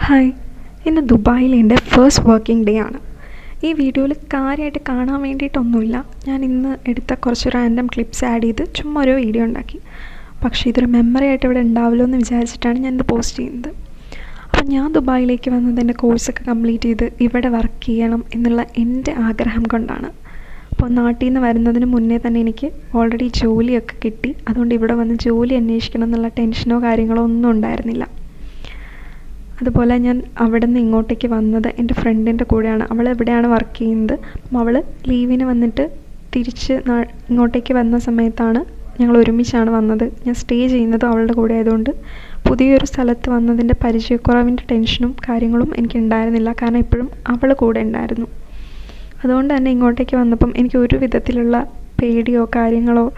Hi, ഇന്ന് ദുബായിൽ എൻ്റെ ഫസ്റ്റ് വർക്കിംഗ് ഡേ ആണ്. ഈ വീഡിയോയിൽ കാര്യമായിട്ട് കാണാൻ വേണ്ടിയിട്ടൊന്നുമില്ല. ഞാൻ ഇന്ന് എടുത്ത കുറച്ച് റാൻഡം ക്ലിപ്സ് ആഡ് ചെയ്ത് ചുമ്മാ ഒരു വീഡിയോ ഉണ്ടാക്കി. പക്ഷേ ഇതൊരു മെമ്മറി ആയിട്ട് ഇവിടെ ഉണ്ടാവുമല്ലോ എന്ന് വിചാരിച്ചിട്ടാണ് ഞാനിത് പോസ്റ്റ് ചെയ്യുന്നത്. അപ്പം ഞാൻ ദുബായിലേക്ക് വന്നത് എൻ്റെ കോഴ്സൊക്കെ കംപ്ലീറ്റ് ചെയ്ത് ഇവിടെ വർക്ക് ചെയ്യണം എന്നുള്ള എൻ്റെ ആഗ്രഹം കൊണ്ടാണ്. അപ്പോൾ നാട്ടിൽ നിന്ന് വരുന്നതിന് മുന്നേ തന്നെ എനിക്ക് ഓൾറെഡി ജോലിയൊക്കെ കിട്ടി. അതുകൊണ്ട് ഇവിടെ വന്ന് ജോലി അന്വേഷിക്കണം എന്നുള്ള ടെൻഷനോ കാര്യങ്ങളോ ഒന്നും ഉണ്ടായിരുന്നില്ല. അതുപോലെ ഞാൻ അവിടെ നിന്ന് ഇങ്ങോട്ടേക്ക് വന്നത് എൻ്റെ ഫ്രണ്ടിൻ്റെ കൂടെയാണ്. അവൾ എവിടെയാണ് വർക്ക് ചെയ്യുന്നത്. അപ്പം അവൾ ലീവിന് വന്നിട്ട് തിരിച്ച് ഇങ്ങോട്ടേക്ക് വന്ന സമയത്താണ് ഞങ്ങൾ ഒരുമിച്ചാണ് വന്നത്. ഞാൻ സ്റ്റേ ചെയ്യുന്നതും അവളുടെ കൂടെ ആയതുകൊണ്ട് പുതിയൊരു സ്ഥലത്ത് വന്നതിൻ്റെ പരിചയക്കുറവിൻ്റെ ടെൻഷനും കാര്യങ്ങളും എനിക്കുണ്ടായിരുന്നില്ല. കാരണം എപ്പോഴും അവൾ കൂടെ ഉണ്ടായിരുന്നു. അതുകൊണ്ട് തന്നെ ഇങ്ങോട്ടേക്ക് വന്നപ്പം എനിക്ക് ഒരു വിധത്തിലുള്ള പേടിയോ കാര്യങ്ങളോ,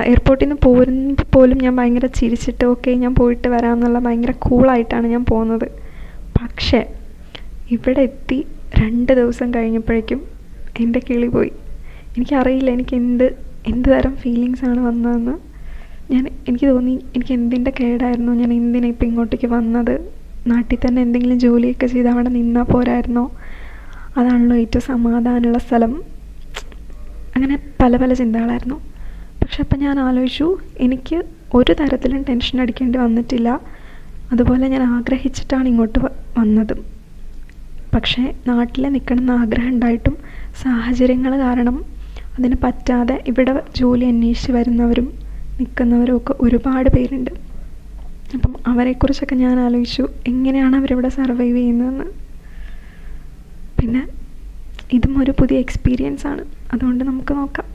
എയർപോർട്ടിൽ നിന്ന് പോരുമ്പോൾ പോലും ഞാൻ ഭയങ്കര ചിരിച്ചിട്ട് ഓക്കെ ഞാൻ പോയിട്ട് വരാമെന്നുള്ള ഭയങ്കര കൂളായിട്ടാണ് ഞാൻ പോകുന്നത്. പക്ഷേ ഇവിടെ എത്തി 2 ദിവസം കഴിഞ്ഞപ്പോഴേക്കും എൻ്റെ കിളി പോയി. എനിക്കറിയില്ല എനിക്ക് എന്ത് തരം ഫീലിങ്സാണ് വന്നതെന്ന്. എനിക്ക് തോന്നി എനിക്ക് എന്തിൻ്റെ കേടായിരുന്നു, ഞാൻ എന്തിനാണ് ഇപ്പം ഇങ്ങോട്ടേക്ക് വന്നത്. നാട്ടിൽ തന്നെ എന്തെങ്കിലും ജോലിയൊക്കെ ചെയ്ത് അവിടെ നിന്നാൽ പോരായിരുന്നോ, അതാണല്ലോ ഏറ്റവും സമാധാനമുള്ള സ്ഥലം. അങ്ങനെ പല പല ചിന്തകളായിരുന്നു. പക്ഷെ അപ്പം ഞാൻ ആലോചിച്ചു, എനിക്ക് ഒരു തരത്തിലും ടെൻഷൻ അടിക്കേണ്ടി വന്നിട്ടില്ല. അതുപോലെ ഞാൻ ആഗ്രഹിച്ചിട്ടാണ് ഇങ്ങോട്ട് വന്നതും. പക്ഷേ നാട്ടിൽ നിൽക്കണമെന്ന് ആഗ്രഹം ഉണ്ടായിട്ടും സാഹചര്യങ്ങൾ കാരണം അതിന് പറ്റാതെ ഇവിടെ ജോലി അന്വേഷിച്ച് വരുന്നവരും നിൽക്കുന്നവരും ഒക്കെ ഒരുപാട് പേരുണ്ട്. അപ്പം അവരെക്കുറിച്ചൊക്കെ ഞാൻ ആലോചിച്ചു, എങ്ങനെയാണ് അവരിവിടെ സർവൈവ് ചെയ്യുന്നതെന്ന്. പിന്നെ ഇതും ഒരു പുതിയ എക്സ്പീരിയൻസ് ആണ്. അതുകൊണ്ട് നമുക്ക് നോക്കാം.